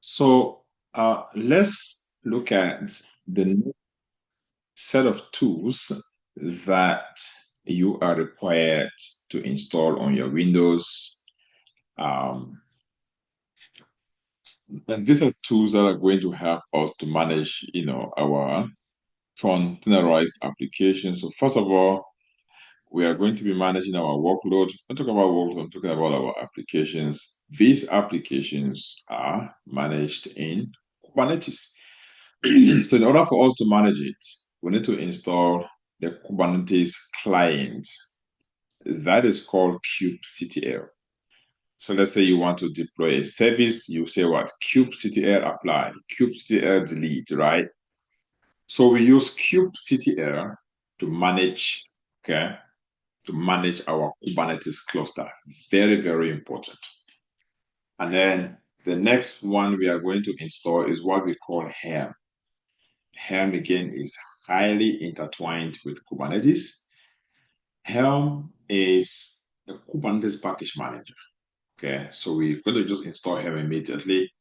So let's look at the new set of tools that you are required to install on your Windows. Um, and these are tools that are going to help us to manage, our containerized applications. So first of all, we are going to be managing our workload. When I talk about workload, I'm talking about our applications. These applications are managed in Kubernetes. So in order for us to manage it, we need to install the Kubernetes client. That is called kubectl. So let's say you want to deploy a service, you say what? Kubectl apply, kubectl delete, right? So we use kubectl to manage, okay, to manage our Kubernetes cluster. Very, very important. And then the next one we are going to install is what we call Helm. Helm again is highly intertwined with Kubernetes. Helm is a Kubernetes package manager. Okay, so we're going to just install Helm immediately.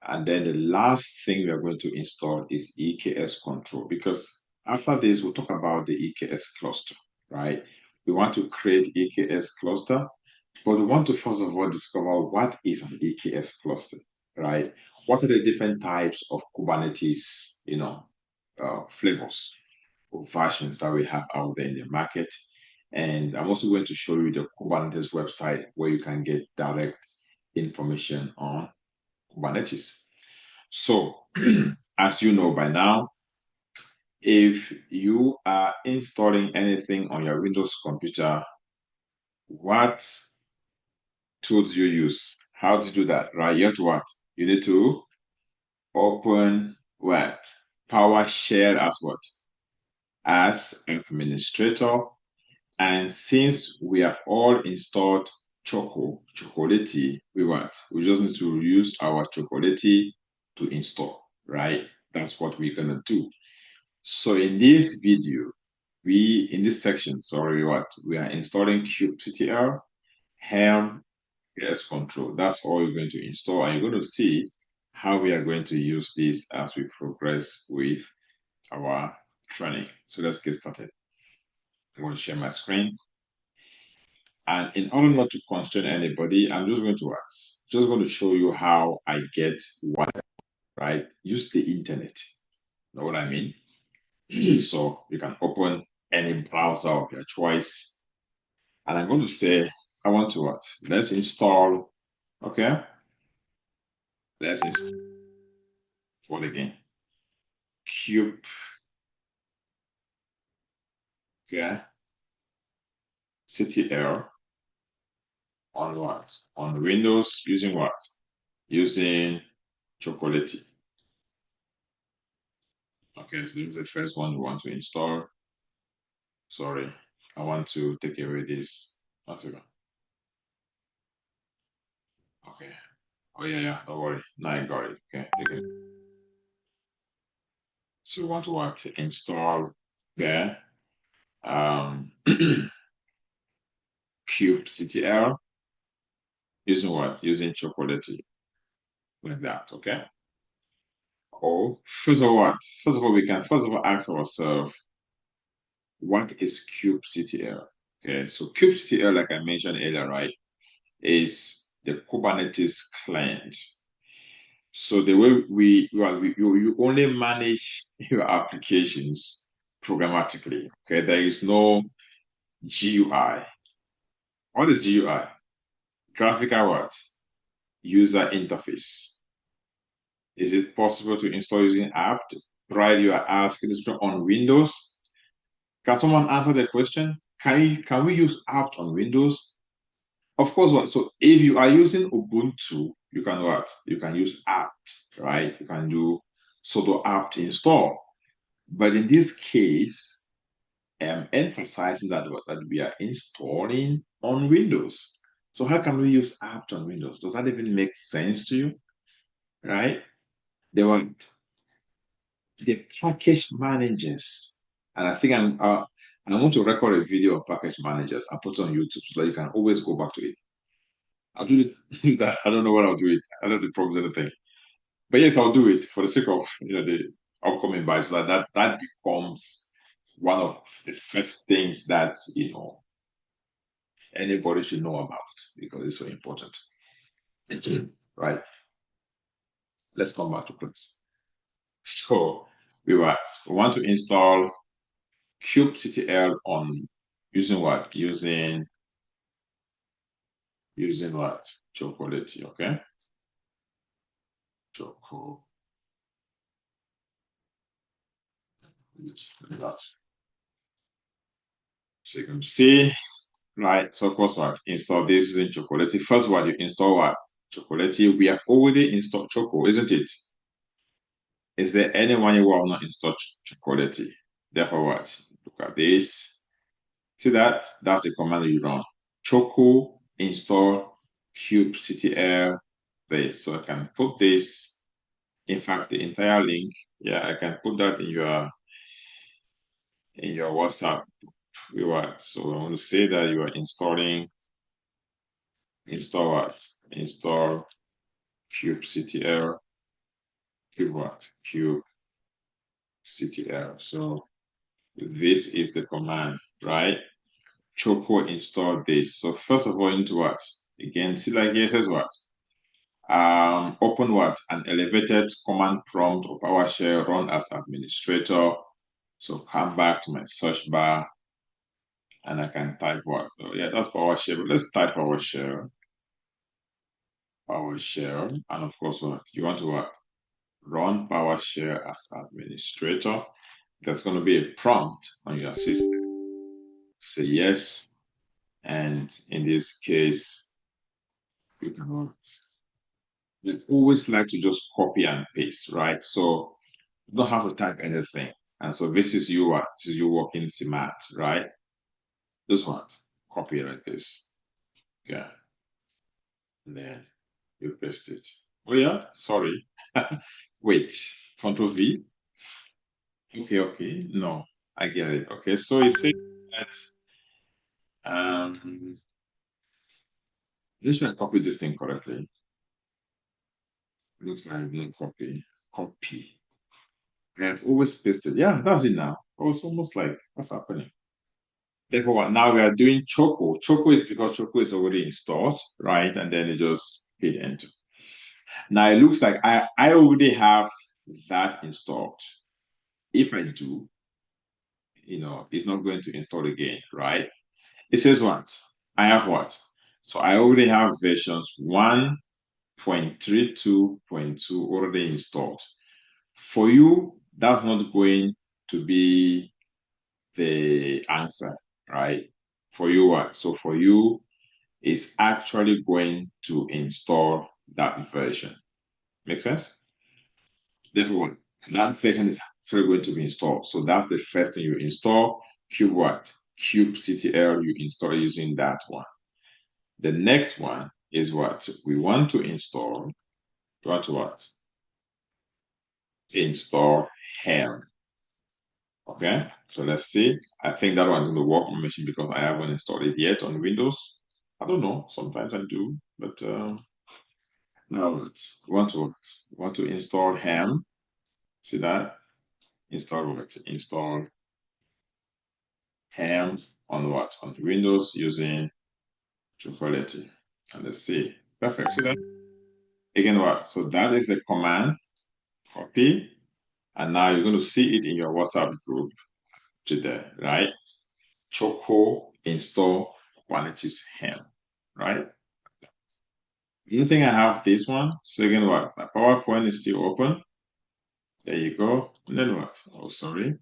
And then the last thing we are going to install is EKS control, because after this, we'll talk about the EKS cluster, right? We want to create EKS cluster, but we want to first of all discover what is an EKS cluster, right? What are the different types of Kubernetes, flavors or versions that we have out there in the market. And I'm also going to show you the Kubernetes website where you can get direct information on Kubernetes. So, as you know by now, if you are installing anything on your Windows computer, what tools you use? How to do that, right? You have to what? You need to open what? PowerShell as what? As administrator. And since we have all installed Chocolatey, we what? We just need to use our Chocolatey to install, right? That's what we're gonna do. So in this video, in this section, sorry, we are installing kubectl, Helm, EKS control. That's all you're going to install, and you're going to see how we are going to use this as we progress with our training. So let's get started. I'm going to share my screen. And in order not to constrain anybody, I'm just going to show you how I get what, right? Use the internet. Know what I mean? So you can open any browser of your choice. And I'm going to say, I want to what? Let's install, okay? Let's install again. Cube, okay? CTL on what? On Windows using what? Using Chocolatey. Okay, so this is the first one we want to install. Sorry, I want to take away this. One second. Okay. Oh yeah, don't worry. Now I got it. Okay, take it. So we want to what? Install there. kubectl using what? Using Chocolatey. Like that, okay? Oh, first of all, we can ask ourselves, what is kubectl? Okay, so kubectl, like I mentioned earlier, right, is the Kubernetes client. So the way you only manage your applications programmatically. Okay, there is no GUI. What is GUI? Graphical what? User interface. Is it possible to install using apt? Right, you are asking this on Windows. Can someone answer the question? Can we use apt on Windows? Of course, what? So if you are using Ubuntu, you can what? You can use apt, right? You can do sudo apt install. But in this case, I'm emphasizing that we are installing on Windows. So how can we use apt on Windows? Does that even make sense to you? Right? They want the package managers. And I think I want to record a video of package managers and put it on YouTube so that you can always go back to it. I'll do it. I don't know what I'll do it. I don't know the problems anything. But yes, I'll do it for the sake of the upcoming batch. So that becomes one of the first things that anybody should know about because it's so important. Right. Let's come back to Prince. So we want to install kubectl on using what? Using what? Chocolate, okay? Chocolate. That. So you can see, right? So first what? Install this using Chocolate. First what? You install what? Chocolate. We have already installed Choco, isn't it? Is there anyone you will not install Chocolate? Therefore what? Look at this. See that? That's the command you run. Choco install kubectl this. So I can put this, in fact, the entire link. Yeah, I can put that in your WhatsApp. So I want to say that you are install what? Install kubectl, cube what? Kubectl. So this is the command, right? Choco install this. So first of all, into what? Again, see like here says what? Open what? An elevated command prompt or PowerShell, run as administrator. So come back to my search bar and I can type what? Oh, yeah, that's PowerShell. But let's type PowerShell. And of course, what? You want to what? Run PowerShell as administrator. There's going to be a prompt on your system. Say yes. And in this case, you can what? You always like to just copy and paste, right? So you don't have to type anything. And so this is you working smart, right? This one, copy it like this. Yeah. And then you paste it. Oh yeah, sorry. Wait, Control V. Okay, okay. No, I get it. Okay, so it says that this should copy this thing correctly. Looks like I didn't copy. Copy. I've always pasted. Yeah, that's it now. Oh, it's almost like what's happening. Therefore, what now we are doing Choco. Choco is because Choco is already installed, right? And then you just hit enter. Now it looks like I already have that installed. If I do, it's not going to install again, right? It says what? I have what? So I already have versions 1.32.2 already installed. For you, that's not going to be the answer, right? For you, what? So for you, it's actually going to install that version. Make sense? Therefore, that version is actually going to be installed. So that's the first thing you install. Cube what? Kubectl, you install using that one. The next one is what? We want to install. We want to what? Install Helm. Okay, so let's see. I think that one's going to work on my machine because I haven't installed it yet on Windows. I don't know. Sometimes I do, but now we want to install Helm. See that? Install what? Install Helm on what? On Windows using Chocolate. And let's see. Perfect. See that? Again, what? So that is the command. Copy. And now you're going to see it in your WhatsApp group today, right? Choco install Kubernetes Helm, right? You think I have this one? So again, what? My PowerPoint is still open. There you go. And then what? Oh, sorry.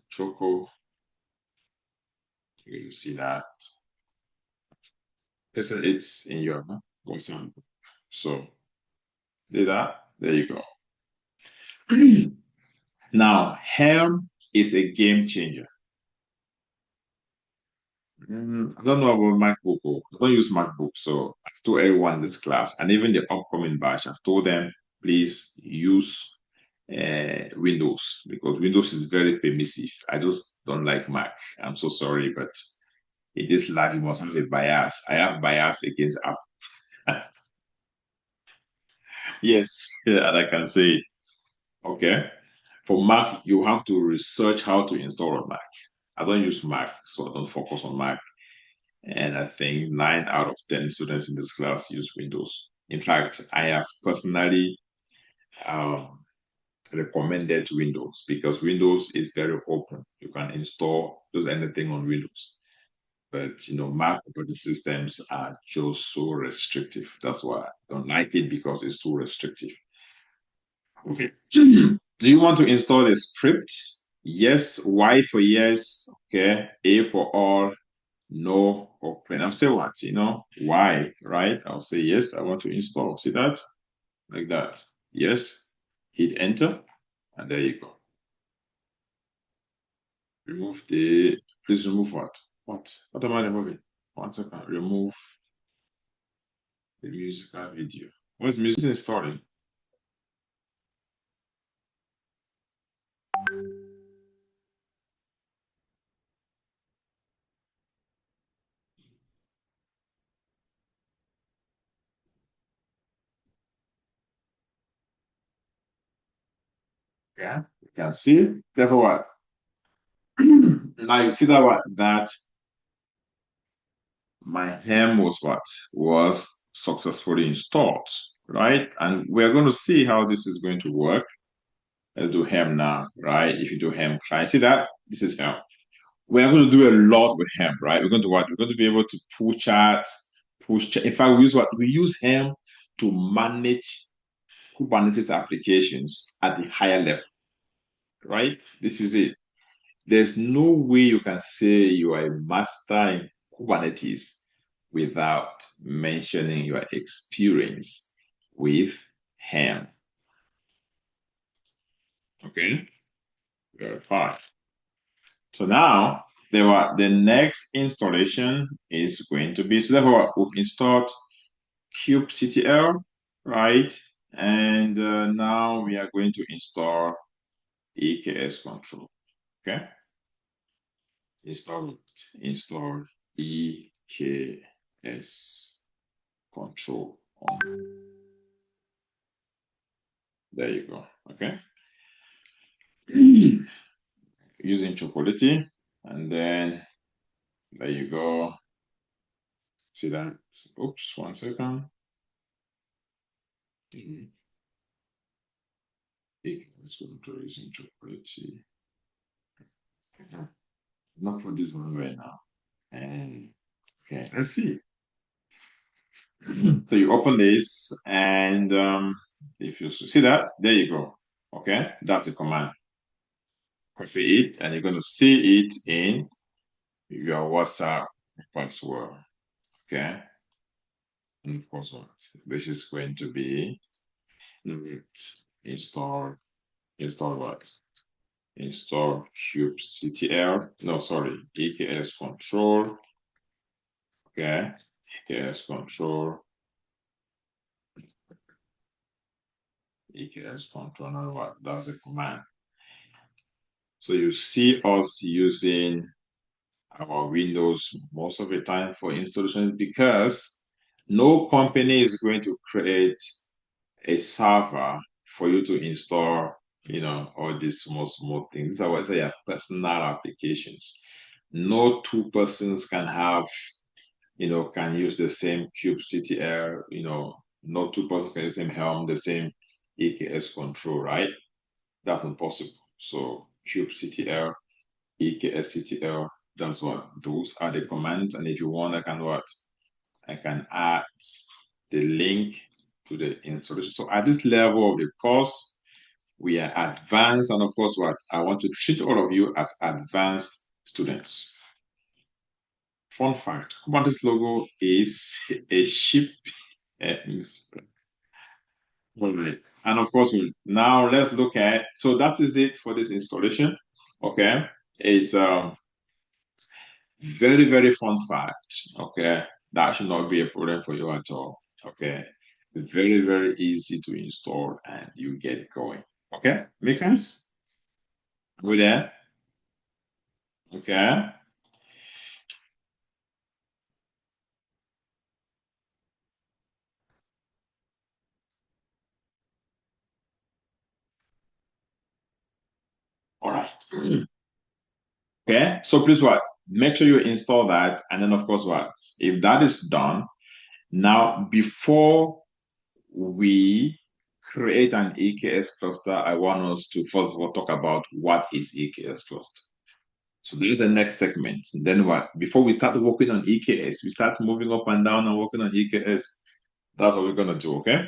Choco. You see that? It's in your WhatsApp. So, did that? There you go. Now, Helm is a game changer. I don't know about MacBook. I don't use MacBook, so I've told everyone in this class, and even the upcoming batch, I've told them, please use Windows because Windows is very permissive. I just don't like Mac. I'm so sorry, but in this lab, you must have a bias. I have bias against Apple. Yes, yeah, and I can say it. Okay. For Mac, you have to research how to install a Mac. I don't use Mac, so I don't focus on Mac. And I think 9 out of 10 students in this class use Windows. In fact, I have personally um, recommended Windows because Windows is very open. You can install just anything on Windows. But Mac operating systems are just so restrictive. That's why I don't like it because it's too restrictive. Okay. Do you want to install a script? Yes. Y for yes. Okay. A for all. No. Open. I'll say what? Why, right? I'll say yes. I want to install. See that? Like that. Yes. Hit enter. And there you go. Remove the. Please remove what? What am I removing? 1 second. Remove the musical video. What's music installing? Yeah. You can see. Therefore what? Now you see that what? That my Helm was what? Was successfully installed, right? And we're going to see how this is going to work. Let's do Helm now, right? If you do Helm client, see that? This is Helm. We're going to do a lot with Helm, right? We're going to what? We're going to be able to pull charts, push chat. In fact, we use what? We use Helm to manage Kubernetes applications at the higher level, right? This is it. There's no way you can say you are a master in Kubernetes without mentioning your experience with Helm. Okay, very fine. So now the next installation is going to be, so therefore we've installed kubectl, right? And now we are going to install EKS control. Okay, install EKS control on. There you go. Okay. Using chocolate, and then there you go. See that? Oops, 1 second. Let's go to using chocolate. Not for this one right now. And okay, let's see. So you open this, and if you see that, there you go. Okay, that's the command. Copy it, and you're going to see it in your WhatsApp password. Okay, and of course, what this is going to be install what? Install kubectl. No, sorry, EKS control. Okay, EKS control. EKS control. Now what? That's a command. So you see us using our Windows most of the time for installations because no company is going to create a server for you to install, all these small things. I would say personal applications. No two persons can have, can use the same kubectl, no two persons can use the same Helm, the same EKS control, right? That's impossible. So kubectl, EKSCTL, that's what those are the commands. And if you want, I can what? I can add the link to the installation. So at this level of the course, we are advanced. And of course, what I want to treat all of you as advanced students. Fun fact, Kubernetes logo is a ship. Right. And of course, now let's look at, so that is it for this installation. Okay. It's very, very fun fact. Okay. That should not be a problem for you at all. Okay. Very, very easy to install and you get going. Okay. Make sense? We there? Okay. Okay, so please what? Make sure you install that, and then of course what? If that is done, now before we create an EKS cluster, I want us to first of all talk about what is EKS cluster. So this is the next segment. And then what? Before we start working on EKS, we start moving up and down and working on EKS. That's what we're gonna do, okay?